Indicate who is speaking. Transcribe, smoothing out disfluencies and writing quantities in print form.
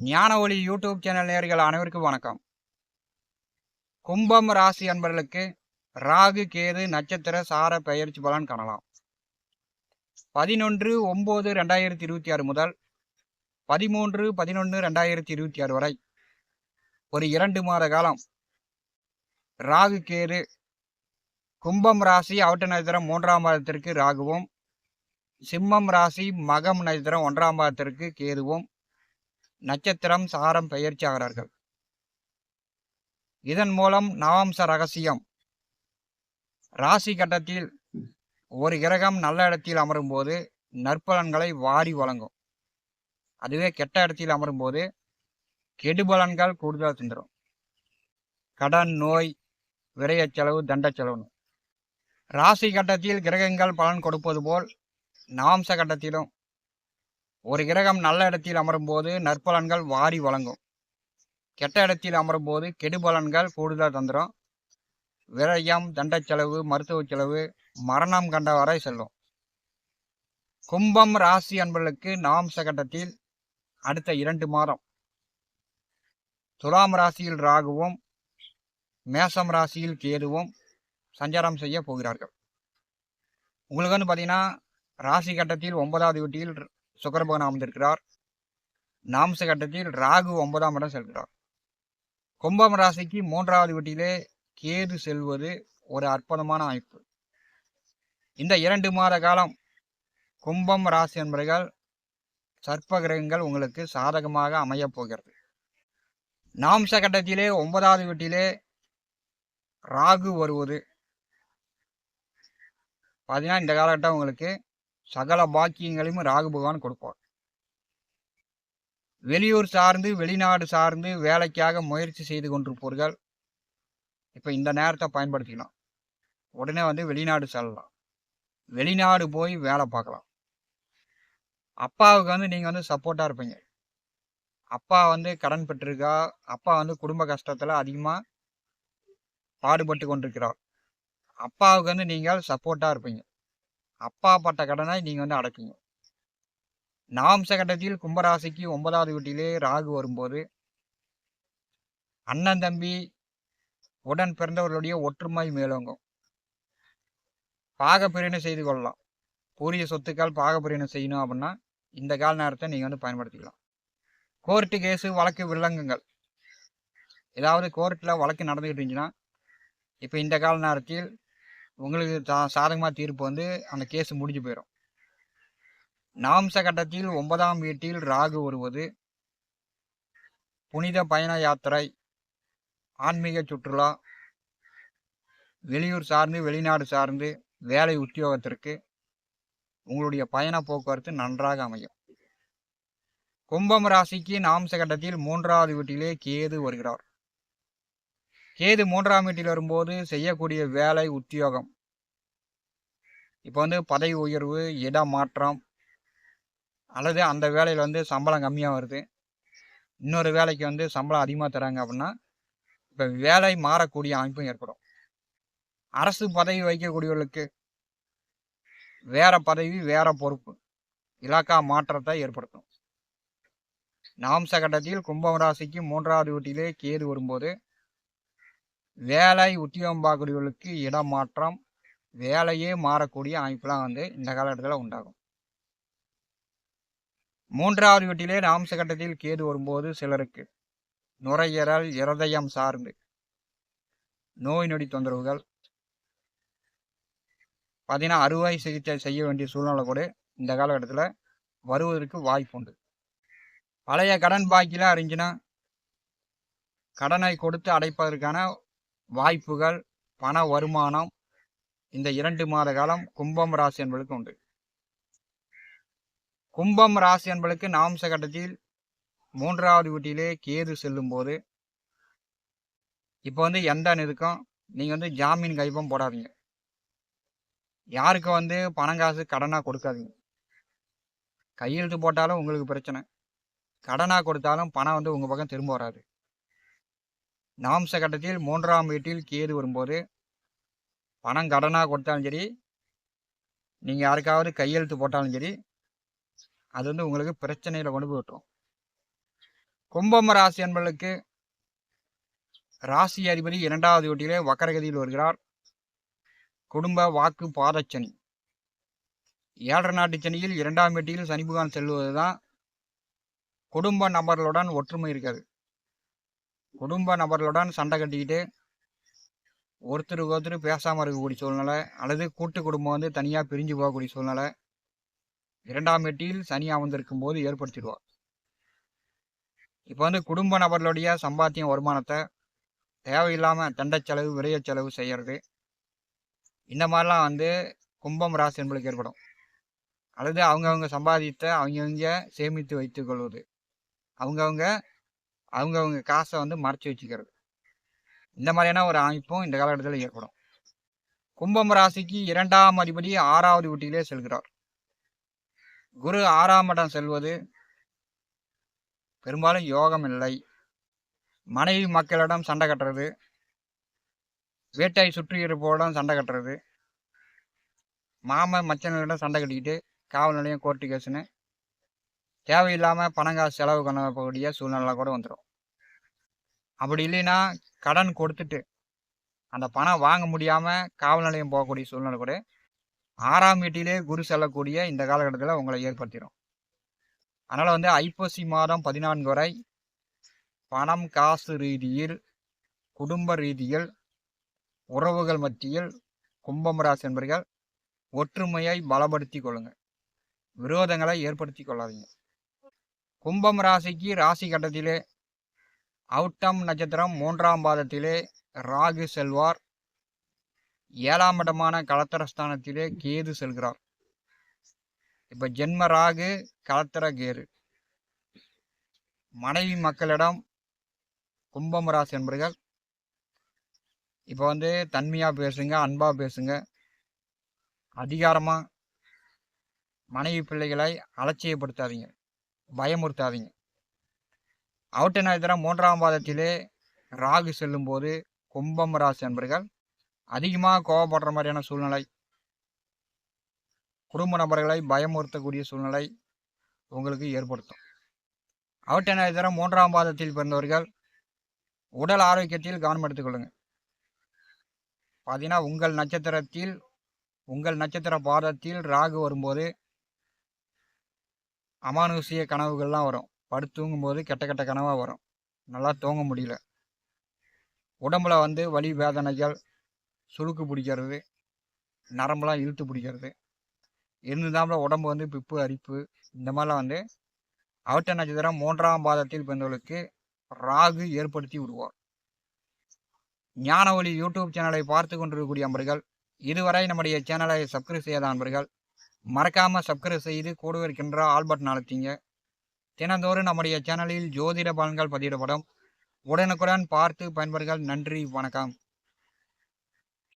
Speaker 1: ஞான ஒளி YouTube channel நேயர்கள் அனைவருக்கும் வணக்கம். கும்பம் ராசி அன்பர்களுக்கு ராகு கேது நட்சத்திர சார பெயர்ச்சி பலன் காணலாம். 11/9/2026 முதல் 13/11/2026 வரை ஒரு 2 மாத காலம் ராகு கேது கும்பம் ராசி அவட்ட நட்சத்திரம் 3ஆம் பாதத்திற்கு ராகுவும், சிம்மம் ராசி மகம் நட்சத்திரம் 1ஆம் பாதத்திற்கு கேதுவும் நட்சத்திரம் சாரம் பெயர்ச்சி ஆகிறார்கள். இதன் மூலம் நவாம்ச ரகசியம். ராசி கட்டத்தில் ஒரு கிரகம் நல்ல இடத்தில் அமரும் போது நற்பலன்களை வாரி வழங்கும். அதுவே கெட்ட இடத்தில் அமரும் போது கெடுபலன்கள் கூடுதல் தந்துடும். கடன், நோய், விரய செலவு, தண்ட செலவு. ராசி கட்டத்தில் கிரகங்கள் பலன் கொடுப்பது போல் நவாம்ச கட்டத்திலும் ஒரு கிரகம் நல்ல இடத்தில் அமரும் போது நற்பலன்கள் வாரி வழங்கும். கெட்ட இடத்தில் அமரும் போது கெடுபலன்கள் கூடுதல் தந்துடும். விரயம், தண்ட செலவு, மருத்துவ செலவு, மரணம் கண்ட வரை செல்லும். கும்பம் ராசி அன்பர்களுக்கு நவாம்ச கட்டத்தில் அடுத்த 2 மாதம் துலாம் ராசியில் ராகுவும், மேசம் ராசியில் கேதுவும் சஞ்சாரம் செய்ய போகிறார்கள். உங்களுக்கு பார்த்தீங்கன்னா ராசி கட்டத்தில் 9வது வீட்டில் சுக்கிரபகவான் அமர்ந்திருக்கிறார். நாம்ச கட்டத்தில் ராகு 9ஆம் இடம் செல்கிறார். கும்பம் ராசிக்கு 3வது வீட்டிலே கேது செல்வது ஒரு அற்புதமான அமைப்பு. இந்த 2 மாத காலம் கும்பம் ராசி என்பவர்கள் சர்ப்ப கிரகங்கள் உங்களுக்கு சாதகமாக அமையப் போகிறது. நாம்ச கட்டத்திலே 9வது வீட்டிலே ராகு வருவது பார்த்தீங்கன்னா இந்த காலகட்டம் உங்களுக்கு சகல பாக்கியங்களையும் ராகு பகவான் கொடுப்பார். வெளியூர் சார்ந்து வெளிநாடு சார்ந்து வேலைக்காக முயற்சி செய்து கொண்டிருப்பவர்கள் இப்போ இந்த நேரத்தை பயன்படுத்திக்கலாம். உடனே வெளிநாடு செல்லலாம், வெளிநாடு போய் வேலை பார்க்கலாம். அப்பாவுக்கு நீங்கள் சப்போர்ட்டாக இருப்பீங்க. அப்பா கடன் பெற்றிருக்கா, அப்பா குடும்ப கஷ்டத்தில் அதிகமாக பாடுபட்டு கொண்டிருக்கிறார். அப்பாவுக்கு நீங்கள் சப்போர்ட்டாக இருப்பீங்க. அப்பா பட்ட கடனை நீங்கள் அடைப்பீங்க. நாம்ச கட்டத்தில் கும்பராசிக்கு 9வது வீட்டிலே ராகு வரும்போது அண்ணன் தம்பி உடன் பிறந்தவர்களுடைய ஒற்றுமை மேலோங்கும். பாகப்பிரிவினை செய்து கொள்ளலாம். பூரிய சொத்துக்கள் பாகப்பிரிவினை செய்யணும் அப்படின்னா இந்த கால நேரத்தை நீங்கள் பயன்படுத்திக்கலாம். கோர்ட்டு கேஸு வழக்கு வில்லங்கங்கள் ஏதாவது கோர்ட்டில் வழக்கு நடந்துக்கிட்டு இருந்துச்சுன்னா இப்போ இந்த கால நேரத்தில் உங்களுக்கு சாதகமாக தீர்ப்பு அந்த கேஸ் முடிஞ்சு போயிடும். நாம்ச கட்டத்தில் 9ஆம் வீட்டில் ராகு வருவது புனித பயண யாத்திரை, ஆன்மீக சுற்றுலா, வெளியூர் சார்ந்து வெளிநாடு சார்ந்து வேலை உத்தியோகத்திற்கு உங்களுடைய பயண போக்குவரத்து நன்றாக அமையும். கும்பம் ராசிக்கு நாம்ச கட்டத்தில் 3வது வீட்டிலே கேது வருகிறார். கேது 3ஆம் வீட்டில் வரும்போது செய்யக்கூடிய வேலை உத்தியோகம் இப்போ பதவி உயர்வு, இட மாற்றம், அல்லது அந்த வேலையில் சம்பளம் கம்மியாக வருது, இன்னொரு வேலைக்கு சம்பளம் அதிகமாக தராங்க அப்படின்னா இப்போ வேலை மாறக்கூடிய அமைப்பும் ஏற்படும். அரசு பதவி வைக்கக்கூடியவர்களுக்கு வேற பதவி, வேற பொறுப்பு, இலாக்கா மாற்றத்தை ஏற்படுத்தும். நாம்ச கட்டத்தில் கும்பம் ராசிக்கு 3வது வீட்டிலே கேது வரும்போது வேலை உத்தியோகம் பார்க்கக்கூடியவர்களுக்கு இடமாற்றம், வேலையே மாறக்கூடிய அமைப்புலாம் இந்த காலகட்டத்தில் உண்டாகும். 3வது வீட்டிலே நாம்ச கட்டத்தில் கேது வரும்போது சிலருக்கு நுரையீரல், இருதயம் சார்ந்து நோய் நொடி தொந்தரவுகள் பார்த்தீங்கன்னா அறுவை சிகிச்சை செய்ய வேண்டிய சூழ்நிலை கூட இந்த காலகட்டத்தில் வருவதற்கு வாய்ப்பு உண்டு. பழைய கடன் பாக்கிலாம் இருந்துச்சுன்னா கடனை கொடுத்து அடைப்பதற்கான வாய்ப்புகள், பண வருமானம் இந்த 2 மாத காலம் கும்பம் ராசி என்பதற்கு உண்டு. கும்பம் ராசி என்பதற்கு நாம்ச கட்டத்தில் 3வது வீட்டிலே கேது செல்லும் போது இப்போ எந்த இதுக்கும் நீங்கள் ஜாமீன் கைப்பம் போடாதீங்க. யாருக்கு பணம் காசு கடனாக கொடுக்காதீங்க. கையெழுத்து போட்டாலும் உங்களுக்கு பிரச்சனை, கடனாக கொடுத்தாலும் பணம் உங்கள் பக்கம் திரும்ப வராது. நாம்ச கட்டத்தில் 3ஆம் வீட்டில் கேது வரும்போது பணம் கடனாக கொடுத்தாலும் சரி, நீங்கள் யாருக்காவது கையெழுத்து போட்டாலும் சரி, அது உங்களுக்கு பிரச்சனையில் கொண்டு போய் விட்டுரும். கும்பம் ராசி என்பவர்களுக்கு ராசி அதிபதி 2வது வீட்டிலே வக்கரகதியில் வருகிறார். குடும்ப வாக்கு பாதச்சனி. 7 நாட்டு சனியில் 2ஆம் வீட்டில் சனி பகவான் செல்வதுதான் குடும்ப நபர்களுடன் ஒற்றுமை இருக்காது. குடும்ப நபர்களுடன் சண்டை கட்டிக்கிட்டு ஒருத்தருக்கு ஒருத்தர் பேசாமல் இருக்கக்கூடிய சூழ்நிலை, அல்லது கூட்டு குடும்பம் வந்து தனியாக பிரிஞ்சு போகக்கூடிய சூழ்நிலை 2ஆம் வீட்டில் சனி அமர்ந்திருக்கும் போது ஏற்படுத்திடுவார். இப்போ வந்து குடும்ப நபர்களுடைய சம்பாத்தியம் வருமானத்தை தேவையில்லாமல் தண்டை செலவு விரைய செலவு செய்கிறது, இந்த மாதிரிலாம் வந்து கும்பம் ராசி என்பதுக்கு ஏற்படும். அல்லது அவங்கவுங்க சம்பாதித்த அவங்கவுங்க சேமித்து வைத்து கொள்வது, அவங்கவுங்க காசை வந்து மறைச்சி வச்சுக்கிறது, இந்த மாதிரியான ஒரு அமைப்பும் இந்த காலகட்டத்தில் ஏற்படும். கும்பம் ராசிக்கு 2ஆம் அதிபதி 6வது வீட்டிலே செல்கிறார். குரு 6ஆம் இடம் செல்வது பெரும்பாலும் யோகம் இல்லை. மனைவி மக்களிடம் சண்டை கட்டுறது, வேட்டை சுற்றி இருப்போரிடம் சண்டை கட்டுறது, மாமன் மச்சனிடம் சண்டை கட்டிக்கிட்டு காவல் நிலையம் கோர்ட்டு கேஸுன்னு தேவையில்லாமல் பணங்காசு செலவு பண்ணக்கூடிய சூழ்நிலை கூட வந்துடும். அப்படி இல்லைன்னா கடன் கொடுத்துட்டு அந்த பணம் வாங்க முடியாமல் காவல் நிலையம் போகக்கூடிய சூழ்நிலை கூட 6ஆம் வீட்டிலே குரு செல்லக்கூடிய இந்த காலகட்டத்தில் உங்களை ஏற்படுத்திடும். அதனால் வந்து ஐப்பசி மாதம் 14 வரை பணம் காசு ரீதியில், குடும்ப ரீதியில், உறவுகள் மத்தியில் கும்பம் ராசி என்பவர்கள் ஒற்றுமையை பலப்படுத்தி கொள்ளுங்க, விரோதங்களை ஏற்படுத்தி கொள்ளாதீங்க. கும்பம் ராசிக்கு ராசி கட்டத்திலே அவுட்டம் நட்சத்திரம் 3ஆம் பாதத்திலே ராகு செல்வார். 7ஆம் இடமான கலத்திரஸ்தானத்திலே கேது செல்கிறார். இப்ப ஜென்ம ராகு கலத்திர கேது. மனைவி மக்களிடம் கும்பம் ராசி என்பவர்கள் இப்போ வந்து தன்மையாக பேசுங்க, அன்பாக பேசுங்க. அதிகாரமாக மனைவி பிள்ளைகளை அலட்சியப்படுத்தாதீங்க, பயமுறுத்தாதீங்க. அவுட்ட நட்சத்திரம் 3ஆம் பாதத்திலே ராகு செல்லும் போது கும்பம் ராசி என்பவர்கள் அதிகமாக கோபப்படுற மாதிரியான சூழ்நிலை, குடும்ப நபர்களை பயமுறுத்தக்கூடிய சூழ்நிலை உங்களுக்கு ஏற்படுத்தும். அவுட்ட நட்சத்திரம் 3ஆம் பாதத்தில் பிறந்தவர்கள் உடல் ஆரோக்கியத்தில் கவனம் எடுத்துக்கொள்ளுங்க. பார்த்தீங்கன்னா உங்கள் நட்சத்திர பாதத்தில் ராகு வரும்போது அமானுஷிய கனவுகள்லாம் வரும். படுத்தூங்கும் போது கெட்ட கெட்ட கனவாக வரும், நல்லா தூங்க முடியல. உடம்புல வந்து வலி வேதனைகள், சுளுக்கு பிடிக்கிறது, நரம்பெலாம் இழுத்து பிடிக்கிறது, இருந்துதாமல் உடம்பு வந்து பிப்பு அரிப்பு, இந்த மாதிரிலாம் வந்து அவுட்ட நட்சத்திரம் 3ஆம் பாதத்தில் பிறந்தவர்களுக்கு ராகு ஏற்படுத்தி விடுவார். ஞான ஒளி யூடியூப் சேனலை பார்த்து கொண்டிருக்கக்கூடிய அன்பர்கள், இதுவரை நம்முடைய சேனலை சப்ஸ்கிரைப் செய்யாத அன்பர்கள் மறக்காமல் சப்ஸ்கிரைப் செய்து கூடவே இருக்கின்ற ஆல் பட்டன் அழுத்திங்க. தினந்தோறும் நம்முடைய சேனலில் ஜோதிட பலன்கள் பதிவிடப்படும். உடனுக்குடன் பார்த்து பயன்பெறுங்கள். நன்றி, வணக்கம்.